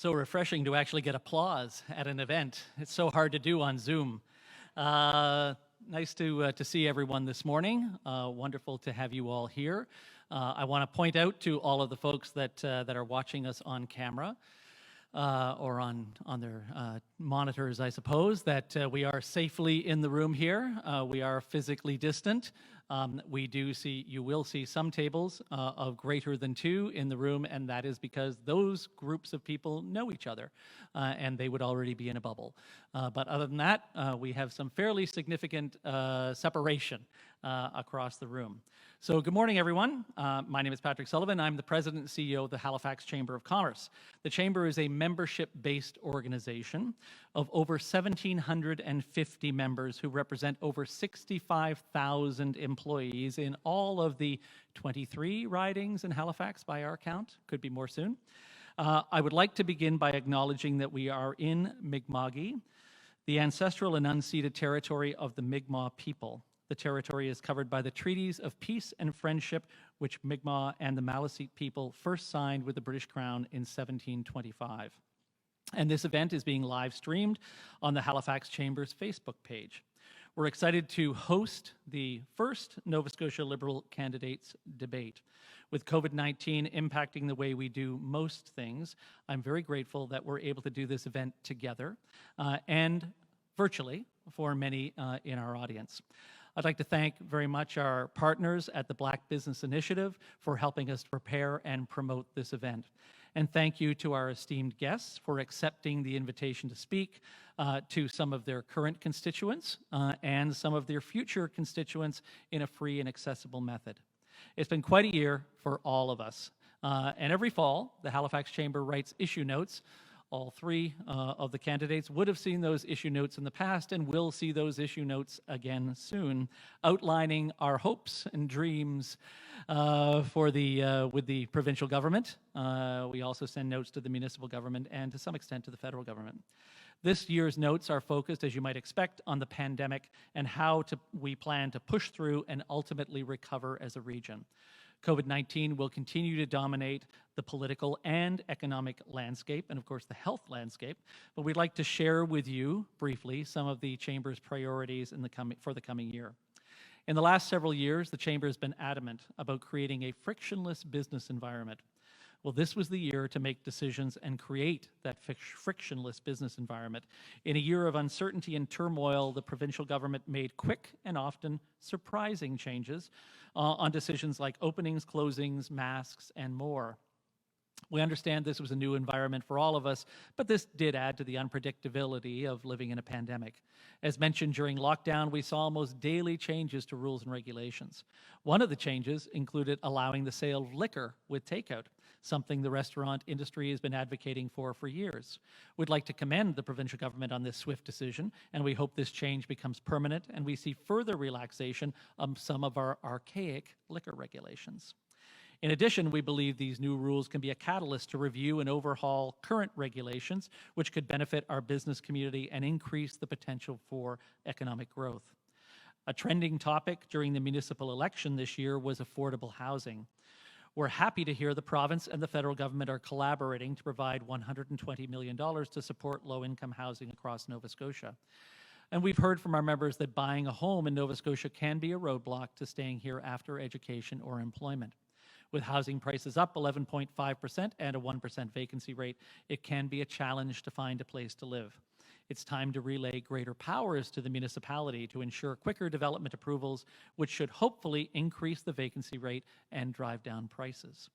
So refreshing to actually get applause at an event. It's so hard to do on Zoom. Nice to see everyone this morning. Wonderful to have you all here. I want to point out to all of the folks that are watching us on camera or on their monitors, I suppose, that we are safely in the room here. We are physically distant. You will see some tables of greater than 2 in the room, and that is because those groups of people know each other, and they would already be in a bubble. But other than that, we have some fairly significant separation across the room. So good morning, everyone. My name is Patrick Sullivan. I'm the President and CEO of the Halifax Chamber of Commerce. The Chamber is a membership-based organization of over 1,750 members who represent over 65,000 employees in all of the 23 ridings in Halifax by our count. Could be more soon. I would like to begin by acknowledging that we are in Mi'kma'ki, the ancestral and unceded territory of the Mi'kmaq people. The territory is covered by the treaties of peace and friendship which Mi'kmaq and the Maliseet people first signed with the British Crown in 1725. And this event is being live streamed on the Halifax Chamber's Facebook page. We're excited to host the first Nova Scotia Liberal candidates debate. With COVID-19 impacting the way we do most things, I'm very grateful that we're able to do this event together and virtually for many in our audience. I'd like to thank very much our partners at the Black Business Initiative for helping us prepare and promote this event. And thank you to our esteemed guests for accepting the invitation to speak to some of their current constituents and some of their future constituents in a free and accessible method. It's been quite a year for all of us. And every fall, the Halifax Chamber writes issue notes. All 3 of the candidates would have seen those issue notes in the past and will see those issue notes again soon, outlining our hopes and dreams with the provincial government. We also send notes to the municipal government and to some extent to the federal government. This year's notes are focused, as you might expect, on the pandemic and how we plan to push through and ultimately recover as a region. COVID-19 will continue to dominate the political and economic landscape, and of course the health landscape, but we'd like to share with you briefly some of the Chamber's priorities for the coming year. In the last several years, the Chamber has been adamant about creating a frictionless business environment. Well, this was the year to make decisions and create that frictionless business environment. In a year of uncertainty and turmoil, the provincial government made quick and often surprising changes on decisions like openings, closings, masks, and more. We understand this was a new environment for all of us, but this did add to the unpredictability of living in a pandemic. As mentioned during lockdown, we saw almost daily changes to rules and regulations. One of the changes included allowing the sale of liquor with takeout, something the restaurant industry has been advocating for years. We'd like to commend the provincial government on this swift decision, and we hope this change becomes permanent and we see further relaxation of some of our archaic liquor regulations. In addition, we believe these new rules can be a catalyst to review and overhaul current regulations, which could benefit our business community and increase the potential for economic growth. A trending topic during the municipal election this year was affordable housing. We're happy to hear the province and the federal government are collaborating to provide $120 million to support low-income housing across Nova Scotia. And we've heard from our members that buying a home in Nova Scotia can be a roadblock to staying here after education or employment. With housing prices up 11.5% and a 1% vacancy rate, it can be a challenge to find a place to live. It's time to relay greater powers to the municipality to ensure quicker development approvals, which should hopefully increase the vacancy rate and drive down prices.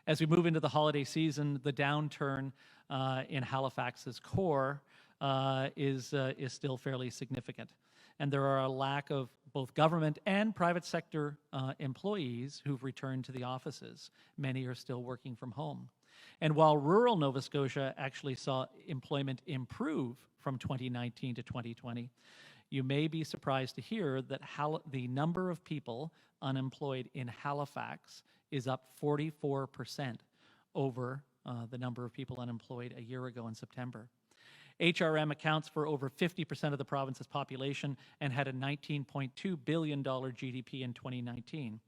As we move into the holiday season, the downturn in Halifax's core is still fairly significant. And there are a lack of both government and private sector employees who've returned to the offices. Many are still working from home. And while rural Nova Scotia actually saw employment improve from 2019 to 2020, you may be surprised to hear that the number of people unemployed in Halifax is up 44% over the number of people unemployed a year ago in September. HRM accounts for over 50% of the province's population and had a $19.2 billion GDP in 2019.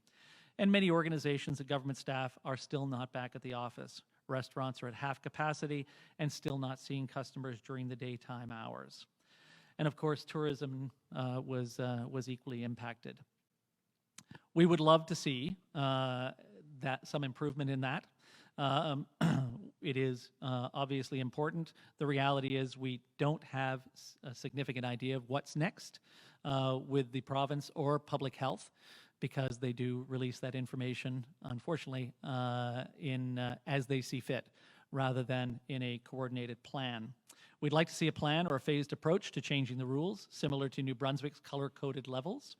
And many organizations and government staff are still not back at the office. Restaurants are at half capacity and still not seeing customers during the daytime hours. And of course, tourism was equally impacted. We would love to see that some improvement in that. It is obviously important. The reality is we don't have a significant idea of what's next with the province or public health, because they do release that information, unfortunately, as they see fit, rather than in a coordinated plan. We'd like to see a plan or a phased approach to changing the rules, similar to New Brunswick's color-coded levels.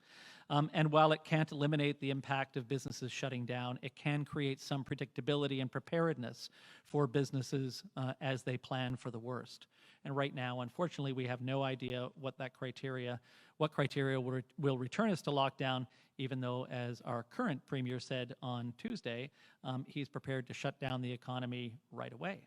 And while it can't eliminate the impact of businesses shutting down, it can create some predictability and preparedness for businesses as they plan for the worst. And right now, unfortunately, we have no idea what criteria will return us to lockdown, even though, as our current Premier said on Tuesday, he's prepared to shut down the economy right away.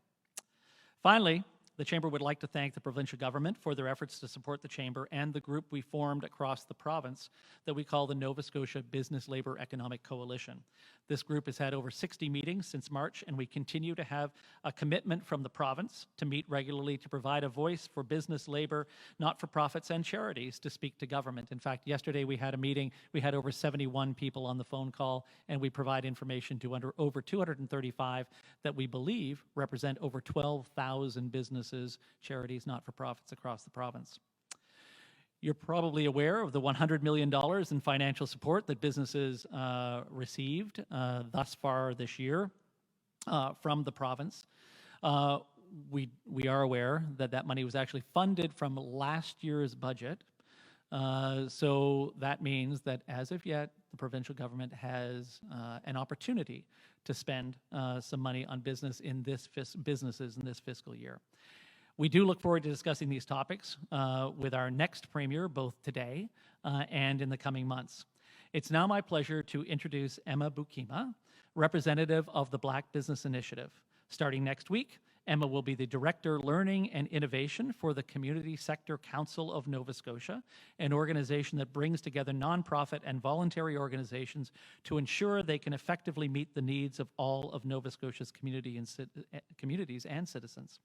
Finally, the Chamber would like to thank the provincial government for their efforts to support the Chamber and the group we formed across the province that we call the Nova Scotia Business Labour Economic Coalition. This group has had over 60 meetings since March, and we continue to have a commitment from the province to meet regularly to provide a voice for business, labour, not-for-profits, and charities to speak to government. In fact, yesterday we had a meeting, we had over 71 people on the phone call, and we provide information to over 235 that we believe represent over 12,000 businesses, charities, not-for-profits across the province. You're probably aware of the $100 million in financial support that businesses received thus far this year from the province. We are aware that that money was actually funded from last year's budget. So that means that as of yet, the provincial government has an opportunity to spend some money on businesses in this fiscal year. We do look forward to discussing these topics with our next Premier, both today and in the coming months. It's now my pleasure to introduce Emma Bukima, representative of the Black Business Initiative. Starting next week, Emma will be the Director, Learning and Innovation for the Community Sector Council of Nova Scotia, an organization that brings together nonprofit and voluntary organizations to ensure they can effectively meet the needs of all of Nova Scotia's communities and citizens.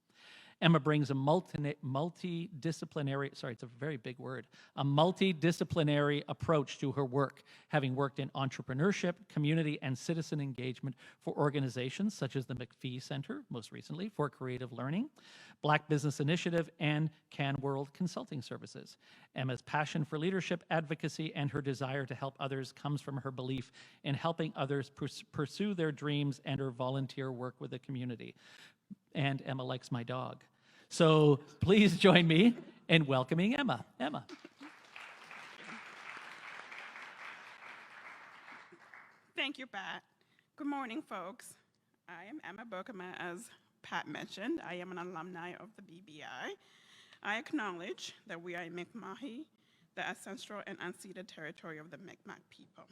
Emma brings a multidisciplinary approach to her work, having worked in entrepreneurship, community, and citizen engagement for organizations such as the McPhee Center, most recently, for Creative Learning, Black Business Initiative, and Can World Consulting Services. Emma's passion for leadership, advocacy, and her desire to help others comes from her belief in helping others pursue their dreams and her volunteer work with the community. And Emma likes my dog. So please join me in welcoming Emma. Emma. Thank you, Pat. Good morning, folks. I am Emma Bokoma, as Pat mentioned. I am an alumni of the BBI. I acknowledge that we are in Mi'kmahi, the ancestral and unceded territory of the Mi'kmaq people.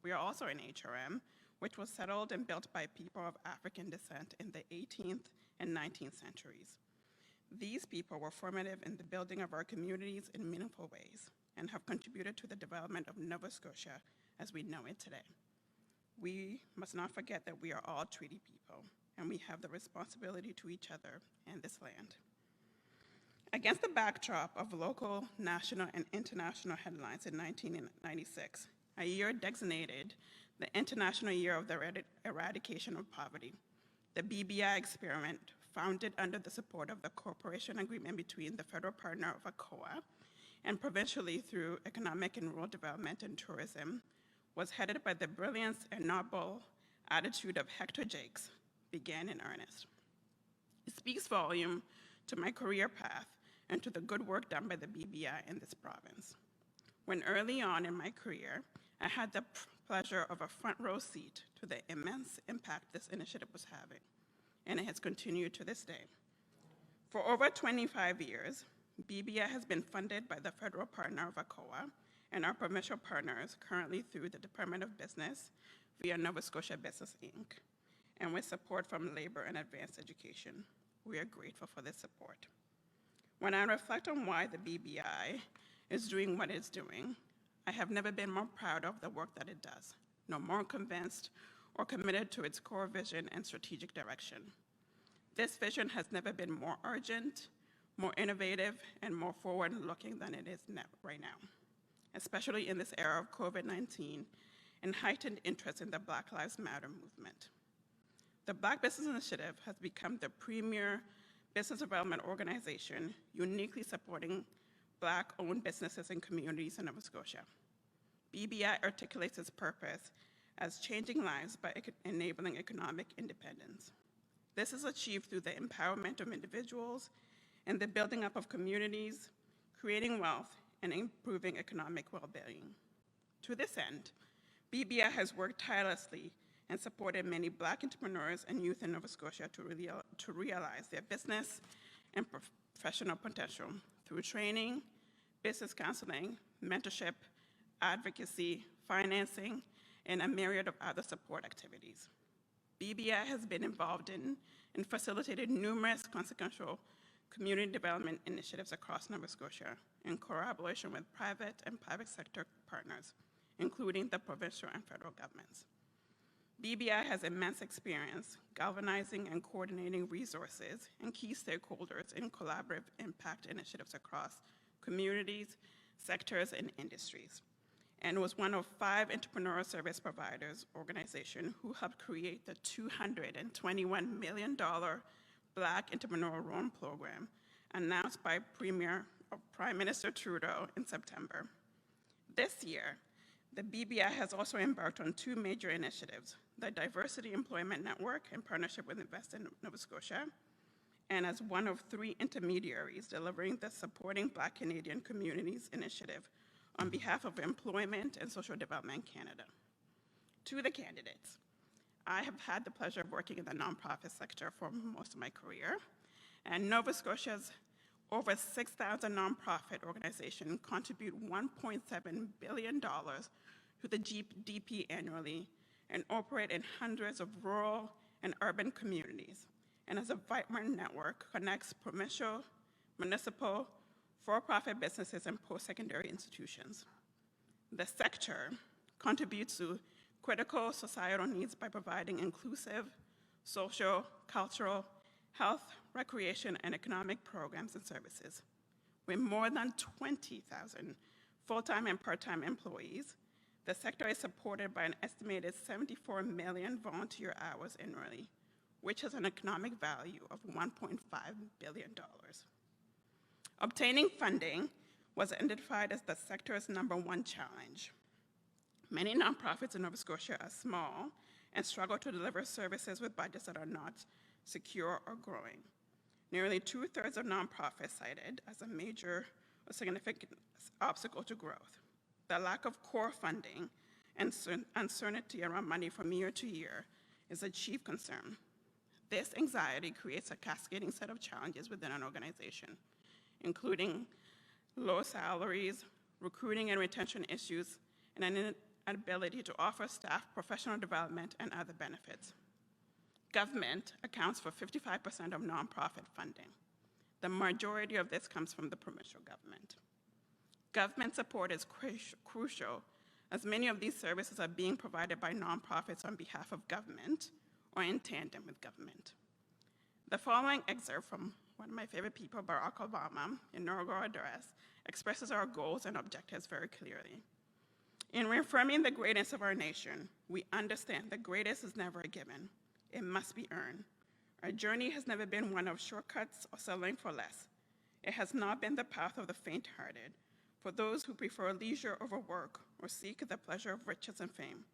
We are also an HRM, which was settled and built by people of African descent in the 18th and 19th centuries. These people were formative in the building of our communities in meaningful ways and have contributed to the development of Nova Scotia as we know it today. We must not forget that we are all treaty people, and we have the responsibility to each other and this land. Against the backdrop of local, national, and international headlines in 1996, a year designated the International Year of the Eradication of Poverty, the BBI experiment, founded under the support of the cooperation agreement between the federal partner of ACOA and provincially through Economic and Rural Development and Tourism, was headed by the brilliance and noble attitude of Hector Jakes, began in earnest. It speaks volume to my career path and to the good work done by the BBI in this province. When early on in my career, I had the pleasure of a front row seat to the immense impact this initiative was having, and it has continued to this day. For over 25 years, BBI has been funded by the federal partner of ACOA and our provincial partners currently through the Department of Business via Nova Scotia Business, Inc., and with support from Labor and Advanced Education. We are grateful for this support. When I reflect on why the BBI is doing what it's doing, I have never been more proud of the work that it does, nor more convinced or committed to its core vision and strategic direction. This vision has never been more urgent, more innovative, and more forward-looking than it is right now, especially in this era of COVID-19 and heightened interest in the Black Lives Matter movement. The Black Business Initiative has become the premier business development organization uniquely supporting Black-owned businesses and communities in Nova Scotia. BBI articulates its purpose as changing lives by enabling economic independence. This is achieved through the empowerment of individuals and the building up of communities, creating wealth, and improving economic well-being. To this end, BBI has worked tirelessly and supported many Black entrepreneurs and youth in Nova Scotia to realize their business and professional potential through training, business counseling, mentorship, advocacy, financing, and a myriad of other support activities. BBI has been involved in and facilitated numerous consequential community development initiatives across Nova Scotia in collaboration with private and private sector partners, including the provincial and federal governments. BBI has immense experience galvanizing and coordinating resources and key stakeholders in collaborative impact initiatives across communities, sectors, and industries, and was one of 5 entrepreneurial service providers organizations who helped create the $221 million Black Entrepreneurial Loan Program announced by Prime Minister Trudeau in September. This year, the BBI has also embarked on 2 major initiatives, the Diversity Employment Network in partnership with Invest in Nova Scotia, and as one of 3 intermediaries delivering the Supporting Black Canadian Communities initiative on behalf of Employment and Social Development Canada. To the candidates, I have had the pleasure of working in the nonprofit sector for most of my career, and Nova Scotia's over 6,000 nonprofit organizations contribute $1.7 billion to the GDP annually and operate in hundreds of rural and urban communities, and as a vibrant network connects provincial, municipal, for-profit businesses and post-secondary institutions. The sector contributes to critical societal needs by providing inclusive, social, cultural, health, recreation, and economic programs and services. With more than 20,000 full-time and part-time employees, the sector is supported by an estimated 74 million volunteer hours annually, which has an economic value of $1.5 billion. Obtaining funding was identified as the sector's #1 challenge. Many nonprofits in Nova Scotia are small and struggle to deliver services with budgets that are not secure or growing. Nearly 2/3 of nonprofits cited as a major or significant obstacle to growth. The lack of core funding and uncertainty around money from year to year is a chief concern. This anxiety creates a cascading set of challenges within an organization, including low salaries, recruiting and retention issues, and an inability to offer staff professional development and other benefits. Government accounts for 55% of nonprofit funding. The majority of this comes from the provincial government. Government support is crucial, as many of these services are being provided by nonprofits on behalf of government or in tandem with government. The following excerpt from one of my favorite people, Barack Obama, inaugural address, expresses our goals and objectives very clearly. In reaffirming the greatness of our nation, we understand that greatness is never a given. It must be earned. Our journey has never been one of shortcuts or settling for less. It has not been the path of the faint-hearted, for those who prefer leisure over work or seek the pleasure of riches and fame.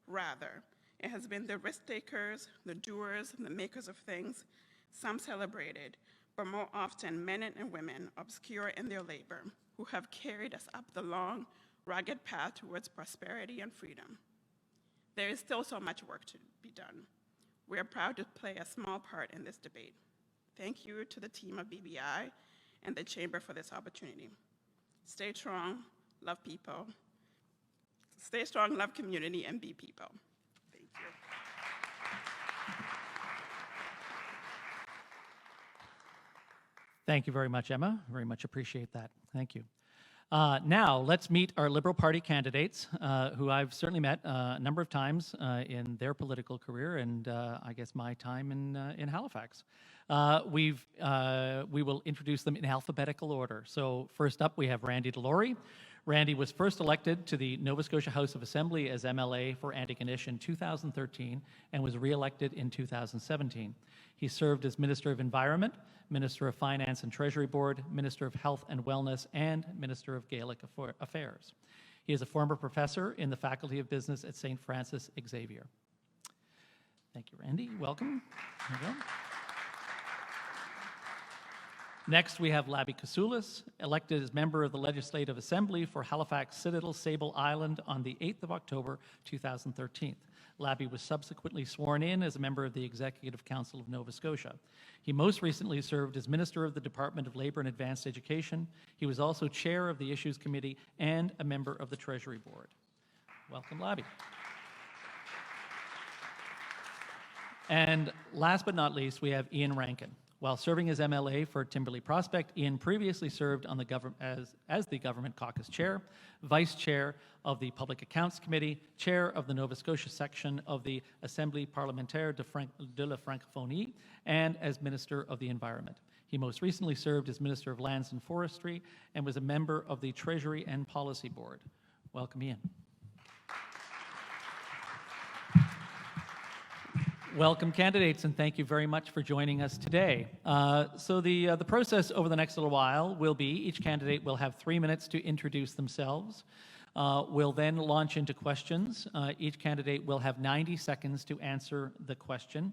Rather, it has been the risk-takers, the doers, and the makers of things, some celebrated, but more often men and women obscure in their labor, who have carried us up the long, rugged path towards prosperity and freedom. There is still so much work to be done. We are proud to play a small part in this debate. Thank you to the team of BBI and the Chamber for this opportunity. Stay strong, love people. Stay strong, love community, and be people. Thank you. Thank you very much, Emma. Very much appreciate that. Thank you. Now, let's meet our Liberal Party candidates, who I've certainly met a number of times in their political career and I guess my time in Halifax. We will introduce them in alphabetical order. So first up, we have Randy Delorey. Randy was first elected to the Nova Scotia House of Assembly as MLA for Antigonish in 2013 and was re-elected in 2017. He served as Minister of Environment, Minister of Finance and Treasury Board, Minister of Health and Wellness, and Minister of Gaelic Affairs. He is a former professor in the Faculty of Business at St. Francis Xavier. Thank you, Randy. Welcome. There you go. Next, we have Labby Casullis, elected as member of the Legislative Assembly for Halifax Citadel Sable Island on the 8th of October 2013. Labby was subsequently sworn in as a member of the Executive Council of Nova Scotia. He most recently served as Minister of the Department of Labour and Advanced Education. He was also Chair of the Issues Committee and a member of the Treasury Board. Welcome, Labby. And last but not least, we have Ian Rankin. While serving as MLA for Timberley Prospect, Ian previously served on the as the Government Caucus Chair, Vice Chair of the Public Accounts Committee, Chair of the Nova Scotia section of the Assemblée parlementaire de la Francophonie, and as Minister of the Environment. He most recently served as Minister of Lands and Forestry and was a member of the Treasury and Policy Board. Welcome, Ian. Welcome, candidates, and thank you very much for joining us today. So the process over the next little while will be each candidate will have 3 minutes to introduce themselves. We'll then launch into questions. Each candidate will have 90 seconds to answer the question.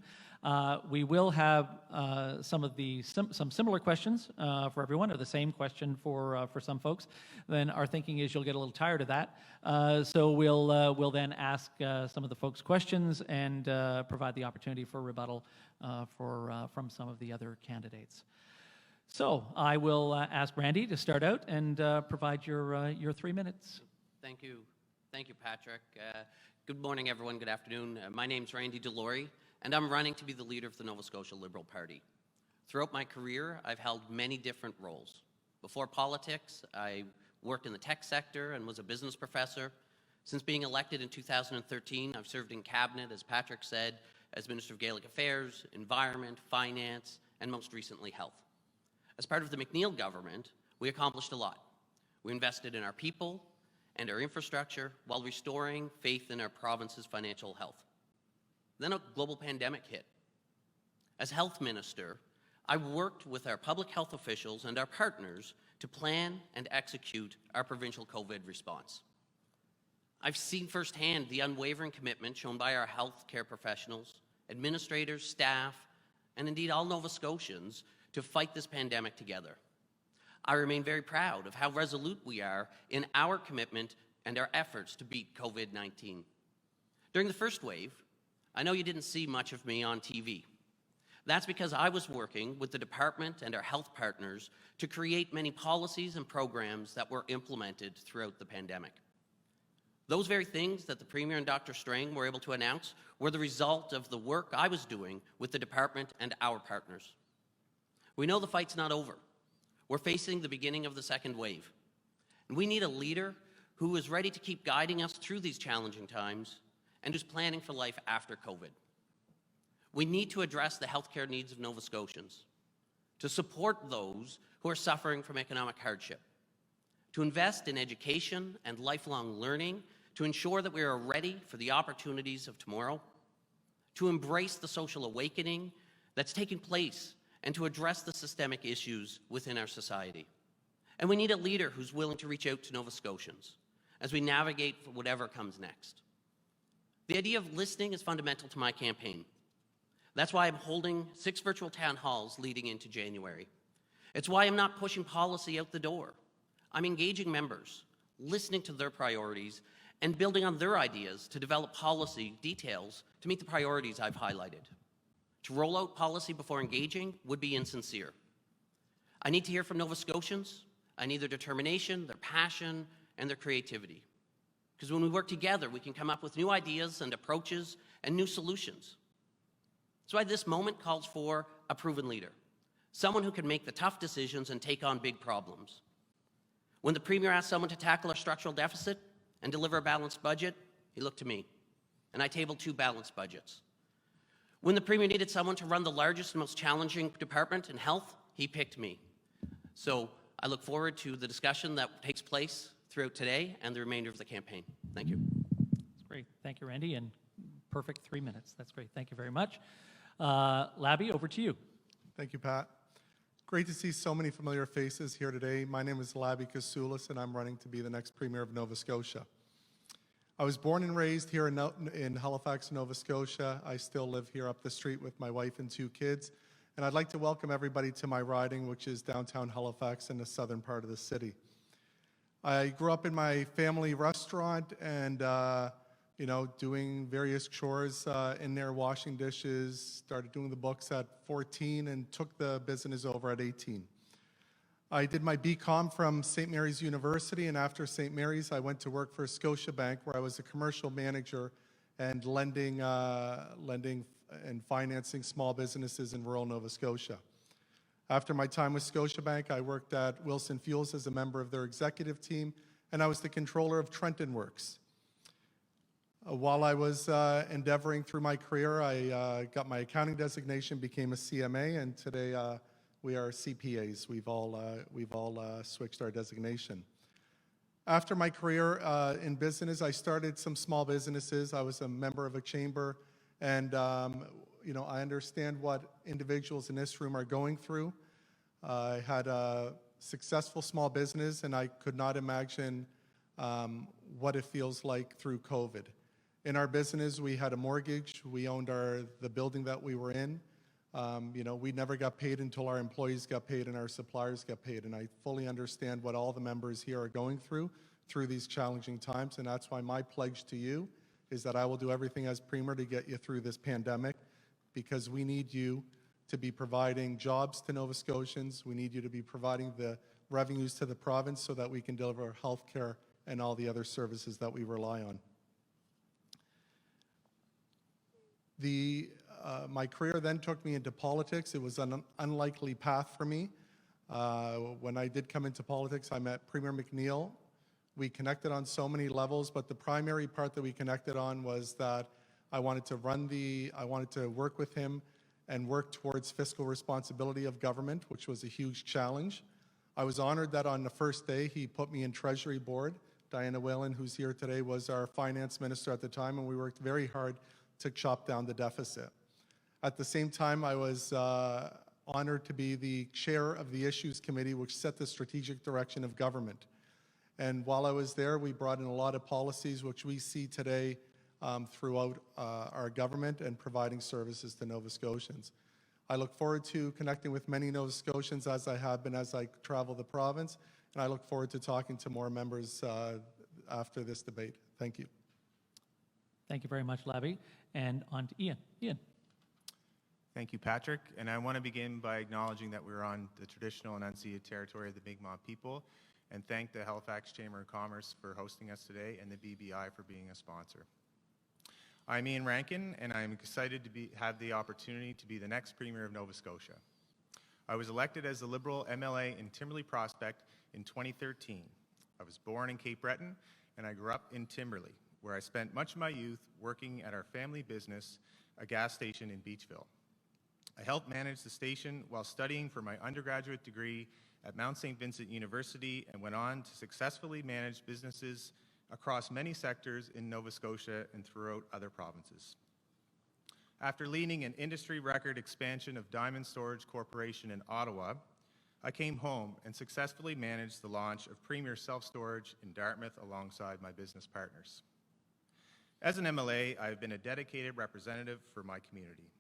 We will have some similar questions for everyone, or the same question for some folks. Then our thinking is you'll get a little tired of that. So we'll then ask some of the folks questions and provide the opportunity for rebuttal from some of the other candidates. So I will ask Randy to start out and provide your 3 minutes. Thank you, Patrick. Good morning, everyone. Good afternoon. My name's Randy Delorey, and I'm running to be the leader of the Nova Scotia Liberal Party. Throughout my career, I've held many different roles. Before politics, I worked in the tech sector and was a business professor. Since being elected in 2013, I've served in cabinet, as Patrick said, as Minister of Gaelic Affairs, Environment, Finance, and most recently, Health. As part of the McNeil government, we accomplished a lot. We invested in our people and our infrastructure while restoring faith in our province's financial health. Then a global pandemic hit. As health minister, I worked with our public health officials and our partners to plan and execute our provincial COVID response. I've seen firsthand the unwavering commitment shown by our healthcare professionals, administrators, staff, and indeed all Nova Scotians to fight this pandemic together. I remain very proud of how resolute we are in our commitment and our efforts to beat COVID-19. During the first wave, I know you didn't see much of me on TV. That's because I was working with the department and our health partners to create many policies and programs that were implemented throughout the pandemic. Those very things that the Premier and Dr. Strang were able to announce were the result of the work I was doing with the department and our partners. We know the fight's not over. We're facing the beginning of the second wave, and we need a leader who is ready to keep guiding us through these challenging times and who's planning for life after COVID. We need to address the healthcare needs of Nova Scotians, to support those who are suffering from economic hardship, to invest in education and lifelong learning to ensure that we are ready for the opportunities of tomorrow, to embrace the social awakening that's taking place and to address the systemic issues within our society. And we need a leader who's willing to reach out to Nova Scotians as we navigate for whatever comes next. The idea of listening is fundamental to my campaign. That's why I'm holding 6 virtual town halls leading into January. It's why I'm not pushing policy out the door. I'm engaging members, listening to their priorities, and building on their ideas to develop policy details to meet the priorities I've highlighted. To roll out policy before engaging would be insincere. I need to hear from Nova Scotians. I need their determination, their passion, and their creativity. Because when we work together, we can come up with new ideas and approaches and new solutions. That's why this moment calls for a proven leader, someone who can make the tough decisions and take on big problems. When the Premier asked someone to tackle our structural deficit and deliver a balanced budget, he looked to me, and I tabled 2 balanced budgets. When the Premier needed someone to run the largest and most challenging department in health, he picked me. So I look forward to the discussion that takes place throughout today and the remainder of the campaign. Thank you. That's great. Thank you, Randy, and perfect 3 minutes. That's great. Thank you very much. Labby, over to you. Thank you, Pat. Great to see so many familiar faces here today. My name is Labby Casullis, and I'm running to be the next Premier of Nova Scotia. I was born and raised here in Halifax, Nova Scotia. I still live here up the street with my wife and 2 kids. And I'd like to welcome everybody to my riding, which is downtown Halifax in the southern part of the city. I grew up in my family restaurant and, doing various chores in there, washing dishes, started doing the books at 14 and took the business over at 18. I did my BCom from St. Mary's University, and after St. Mary's, I went to work for Scotiabank, where I was a commercial manager and lending and financing small businesses in rural Nova Scotia. After my time with Scotiabank, I worked at Wilson Fuels as a member of their executive team, and I was the controller of Trenton Works. While I was endeavoring through my career, I got my accounting designation, became a CMA, and today we are CPAs. We've all switched our designation. After my career in business, I started some small businesses. I was a member of a chamber, and I understand what individuals in this room are going through. I had a successful small business, and I could not imagine what it feels like through COVID. In our business, we had a mortgage. We owned the building that we were in. We never got paid until our employees got paid and our suppliers got paid. And I fully understand what all the members here are going through these challenging times. And that's why my pledge to you is that I will do everything as Premier to get you through this pandemic, because we need you to be providing jobs to Nova Scotians. We need you to be providing the revenues to the province so that we can deliver health care and all the other services that we rely on. My career then took me into politics. It was an unlikely path for me. When I did come into politics, I met Premier McNeil. We connected on so many levels, but the primary part that we connected on was that I wanted to work with him and work towards fiscal responsibility of government, which was a huge challenge. I was honored that on the first day, he put me in Treasury Board. Diana Whalen, who's here today, was our finance minister at the time, and we worked very hard to chop down the deficit. At the same time, I was honored to be the chair of the Issues Committee, which set the strategic direction of government. And while I was there, we brought in a lot of policies which we see today throughout our government and providing services to Nova Scotians. I look forward to connecting with many Nova Scotians as I have been as I travel the province, and I look forward to talking to more members after this debate. Thank you. Thank you very much, Labby. And on to Ian. Ian. Thank you, Patrick. And I want to begin by acknowledging that we're on the traditional and unceded territory of the Mi'kmaq people, and thank the Halifax Chamber of Commerce for hosting us today and the BBI for being a sponsor. I'm Ian Rankin, and I'm excited to have the opportunity to be the next Premier of Nova Scotia. I was elected as the Liberal MLA in Timberley Prospect in 2013. I was born in Cape Breton, and I grew up in Timberley, where I spent much of my youth working at our family business, a gas station in Beachville. I helped manage the station while studying for my undergraduate degree at Mount St. Vincent University, and went on to successfully manage businesses across many sectors in Nova Scotia and throughout other provinces. After leading an industry record expansion of Diamond Storage Corporation in Ottawa, I came home and successfully managed the launch of Premier Self-Storage in Dartmouth alongside my business partners. As an MLA, I've been a dedicated representative for my community.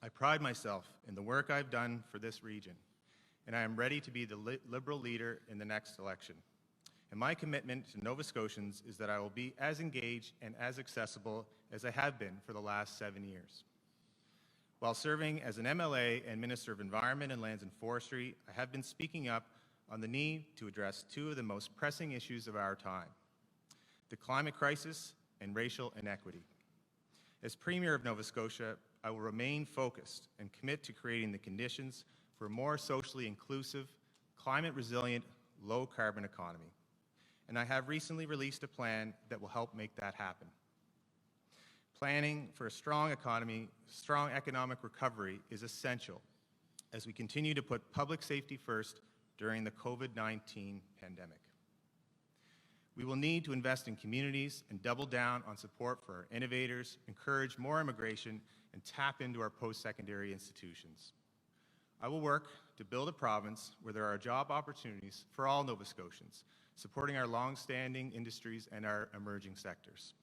I pride myself in the work I've done for this region, and I am ready to be the Liberal leader in the next election. And my commitment to Nova Scotians is that I will be as engaged and as accessible as I have been for the last 7 years. While serving as an MLA and Minister of Environment and Lands and Forestry, I have been speaking up on the need to address 2 of the most pressing issues of our time: the climate crisis and racial inequity. As Premier of Nova Scotia, I will remain focused and commit to creating the conditions for a more socially inclusive, climate-resilient, low-carbon economy. And I have recently released a plan that will help make that happen. Planning for a strong economy, strong economic recovery is essential as we continue to put public safety first during the COVID-19 pandemic. We will need to invest in communities and double down on support for our innovators, encourage more immigration, and tap into our post-secondary institutions. I will work to build a province where there are job opportunities for all Nova Scotians, supporting our long-standing industries and our emerging sectors.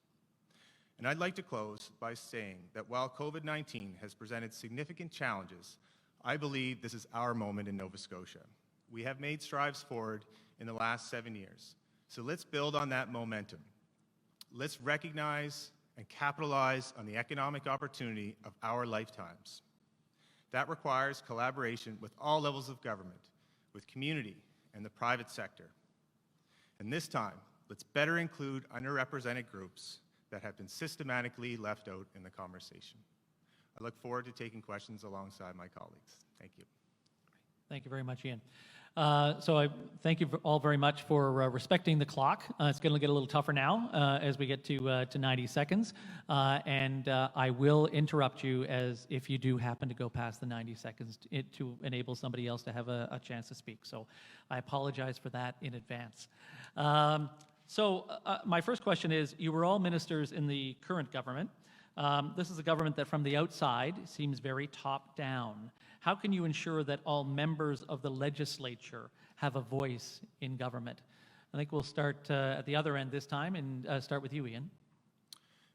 And I'd like to close by saying that while COVID-19 has presented significant challenges, I believe this is our moment in Nova Scotia. We have made strides forward in the last 7 years. So let's build on that momentum. Let's recognize and capitalize on the economic opportunity of our lifetimes. That requires collaboration with all levels of government, with community and the private sector. And this time, let's better include underrepresented groups that have been systematically left out in the conversation. I look forward to taking questions alongside my colleagues. Thank you. Thank you very much, Ian. So I thank you all very much for respecting the clock. It's going to get a little tougher now as we get to 90 seconds. And I will interrupt you as if you do happen to go past the 90 seconds to enable somebody else to have a chance to speak. So I apologize for that in advance. So my first question is, you were all ministers in the current government. This is a government that from the outside seems very top-down. How can you ensure that all members of the legislature have a voice in government? I think we'll start at the other end this time and start with you, Ian.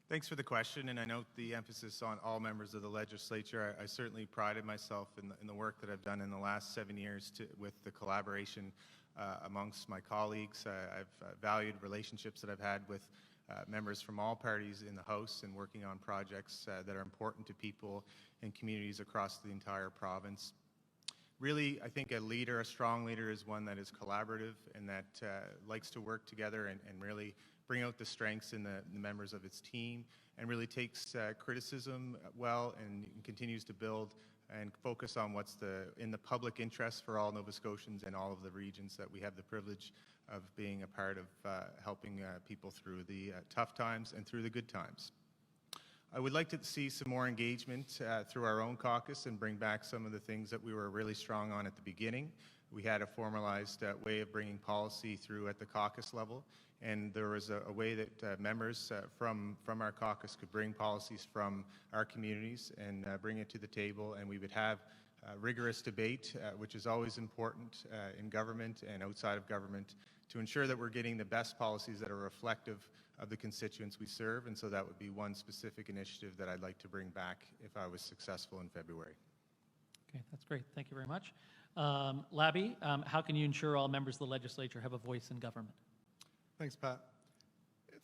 Thanks for the question, and I note the emphasis on all members of the legislature. I certainly prided myself in the work that I've done in the last 7 years with the collaboration amongst my colleagues. I've valued relationships that I've had with members from all parties in the House and working on projects that are important to people and communities across the entire province. Really, I think a strong leader is one that is collaborative and that likes to work together and really bring out the strengths in the members of its team and really takes criticism well and continues to build and focus on what's in the public interest for all Nova Scotians and all of the regions that we have the privilege of being a part of helping people through the tough times and through the good times. I would like to see some more engagement through our own caucus and bring back some of the things that we were really strong on at the beginning. We had a formalized way of bringing policy through at the caucus level, and there was a way that members from our caucus could bring policies from our communities and bring it to the table, and we would have rigorous debate, which is always important in government and outside of government, to ensure that we're getting the best policies that are reflective of the constituents we serve, and so that would be one specific initiative that I'd like to bring back if I was successful in February. Okay, that's great. Thank you very much. Labby, how can you ensure all members of the legislature have a voice in government? Thanks, Pat.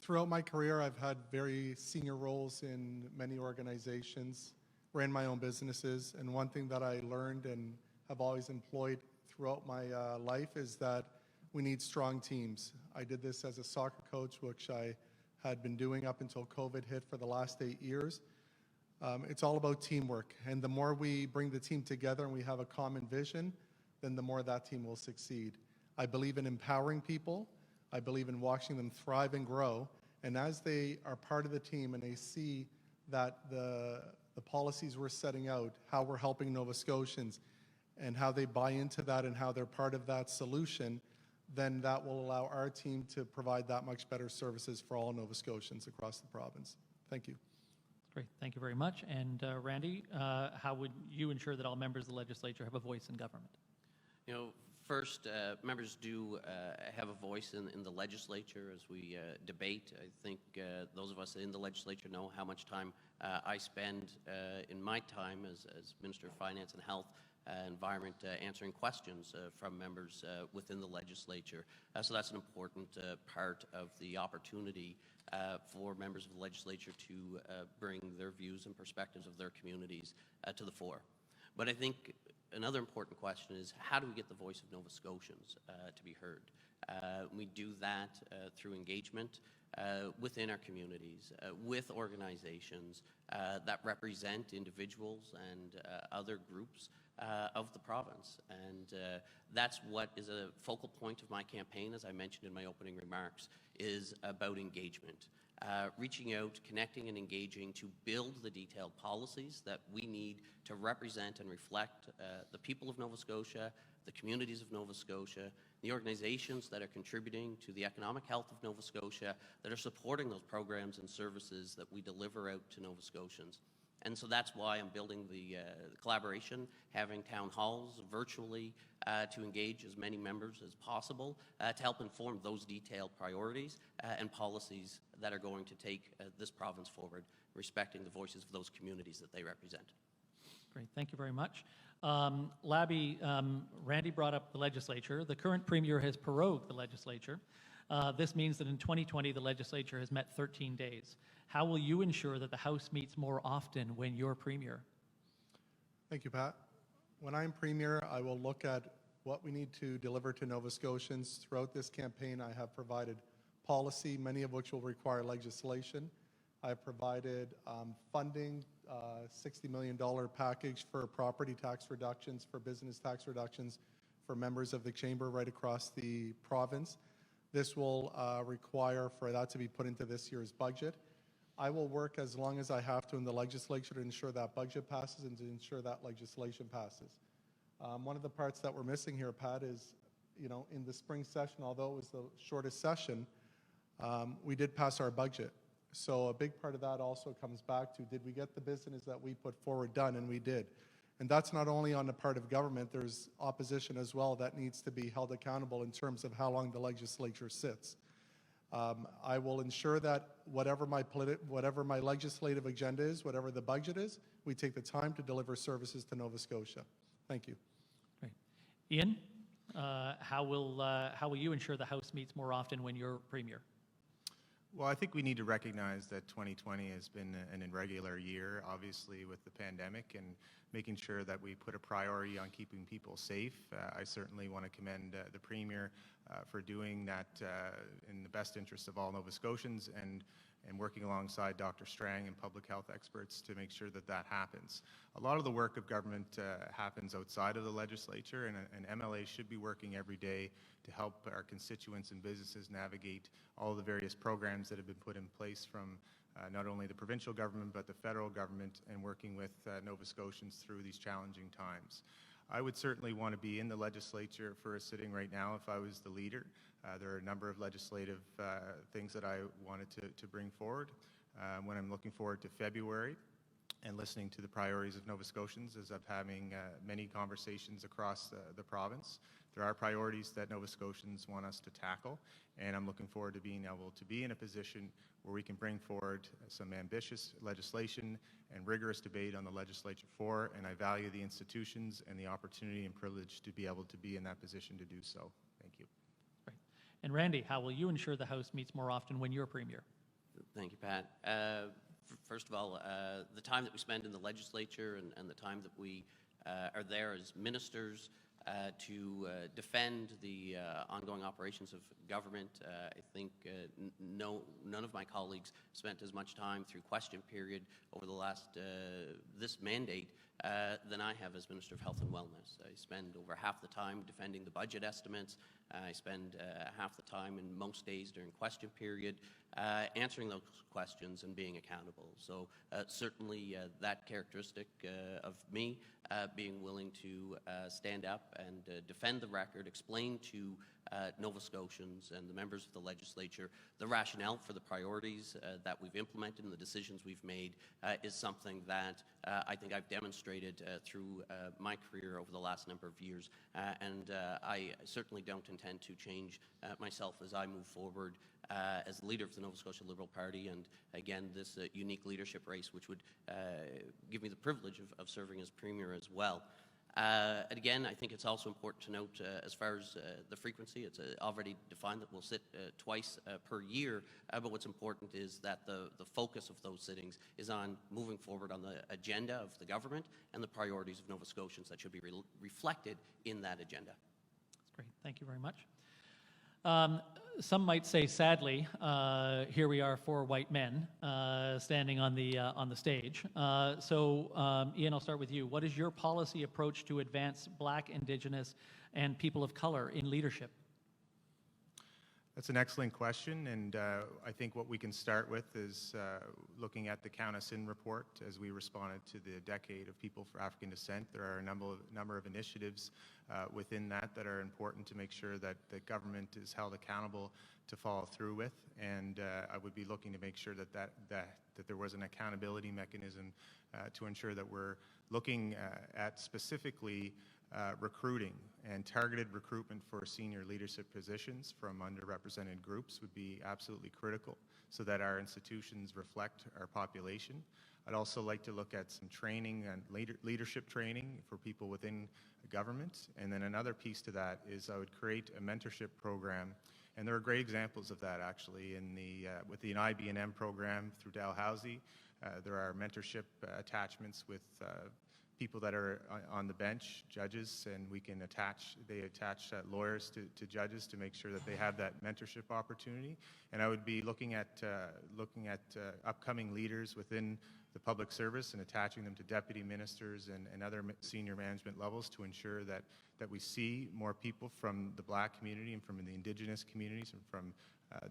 Throughout my career, I've had very senior roles in many organizations, ran my own businesses, and one thing that I learned and have always employed throughout my life is that we need strong teams. I did this as a soccer coach, which I had been doing up until COVID hit for the last 8 years. It's all about teamwork, and the more we bring the team together and we have a common vision, then the more that team will succeed. I believe in empowering people. I believe in watching them thrive and grow, and as they are part of the team and they see that the policies we're setting out, how we're helping Nova Scotians, and how they buy into that and how they're part of that solution, then that will allow our team to provide that much better services for all Nova Scotians across the province. Thank you. Great, thank you very much. And Randy, how would you ensure that all members of the legislature have a voice in government? You know, first, members do have a voice in the legislature as we debate. I think those of us in the legislature know how much time I spend in my time as Minister of Finance and Health Environment answering questions from members within the legislature. So that's an important part of the opportunity for members of the legislature to bring their views and perspectives of their communities to the fore. But I think another important question is, how do we get the voice of Nova Scotians to be heard? We do that through engagement within our communities, with organizations that represent individuals and other groups of the province. And that's what is a focal point of my campaign, as I mentioned in my opening remarks, is about engagement. Reaching out, connecting and engaging to build the detailed policies that we need to represent and reflect the people of Nova Scotia, the communities of Nova Scotia, the organizations that are contributing to the economic health of Nova Scotia, that are supporting those programs and services that we deliver out to Nova Scotians. And so that's why I'm building the collaboration, having town halls virtually to engage as many members as possible to help inform those detailed priorities and policies that are going to take this province forward, respecting the voices of those communities that they represent. Great, thank you very much. Labby, Randy brought up the legislature. The current premier has prorogued the legislature. This means that in 2020, the legislature has met 13 days. How will you ensure that the House meets more often when you're premier? Thank you, Pat. When I'm premier, I will look at what we need to deliver to Nova Scotians. Throughout this campaign, I have provided policy, many of which will require legislation. I have provided funding, $60 million package for property tax reductions, for business tax reductions, for members of the chamber right across the province. This will require for that to be put into this year's budget. I will work as long as I have to in the legislature to ensure that budget passes and to ensure that legislation passes. One of the parts that we're missing here, Pat, is, in the spring session, although it was the shortest session, we did pass our budget. So a big part of that also comes back to, did we get the business that we put forward done? And we did. And that's not only on the part of government, there's opposition as well that needs to be held accountable in terms of how long the legislature sits. I will ensure that whatever my legislative agenda is, whatever the budget is, we take the time to deliver services to Nova Scotia. Thank you. Great. Ian, how will you ensure the House meets more often when you're premier? Well, I think we need to recognize that 2020 has been an irregular year, obviously, with the pandemic, and making sure that we put a priority on keeping people safe. I certainly want to commend the Premier for doing that in the best interest of all Nova Scotians and working alongside Dr. Strang and public health experts to make sure that that happens. A lot of the work of government happens outside of the legislature, and MLA should be working every day to help our constituents and businesses navigate all the various programs that have been put in place from not only the provincial government but the federal government, and working with Nova Scotians through these challenging times. I would certainly want to be in the legislature for a sitting right now if I was the leader. There are a number of legislative things that I wanted to bring forward. When I'm looking forward to February and listening to the priorities of Nova Scotians, as I'm having many conversations across the province. There are priorities that Nova Scotians want us to tackle, and I'm looking forward to being able to be in a position where we can bring forward some ambitious legislation and rigorous debate on the legislature floor, and I value the institutions and the opportunity and privilege to be able to be in that position to do so. Thank you. Great. And Randy, how will you ensure the House meets more often when you're premier? Thank you, Pat. First of all, the time that we spend in the legislature and the time that we are there as ministers to defend the ongoing operations of government. I think none of my colleagues spent as much time through question period over the last, this mandate than I have as Minister of Health and Wellness. I spend over half the time defending the budget estimates. I spend half the time in most days during question period answering those questions and being accountable. So certainly that characteristic of me being willing to stand up and defend the record, explain to Nova Scotians and the members of the legislature the rationale for the priorities that we've implemented and the decisions we've made is something that I think I've demonstrated through my career over the last number of years. And I certainly don't intend to change myself as I move forward as the leader of the Nova Scotia Liberal Party, and again, this unique leadership race, which would give me the privilege of serving as Premier as well. And again, I think it's also important to note as far as the frequency, it's already defined that we'll sit twice per year, but what's important is that the focus of those sittings is on moving forward on the agenda of the government and the priorities of Nova Scotians that should be reflected in that agenda. That's great. Thank you very much. some might say sadly, here we are, four white men standing on the stage. Ian, I'll start with you. What is your policy approach to advance Black, Indigenous, and people of color in leadership? That's an excellent question, and I think what we can start with is looking at the Count Us In report as we responded to the Decade of People for African Descent. There are a number of initiatives within that are important to make sure that the government is held accountable to follow through with, and I would be looking to make sure that there was an accountability mechanism to ensure that we're looking at specifically recruiting and targeted recruitment for senior leadership positions from underrepresented groups would be absolutely critical so that our institutions reflect our population. I'd also like to look at some training and leadership training for people within government. And then another piece to that is I would create a mentorship program. And there are great examples of that actually with the IB&M program through Dalhousie. There are mentorship attachments with people that are on the bench, judges, and they attach lawyers to judges to make sure that they have that mentorship opportunity. And I would be looking at upcoming leaders within the public service and attaching them to deputy ministers and other senior management levels to ensure that we see more people from the Black community and from the Indigenous communities and from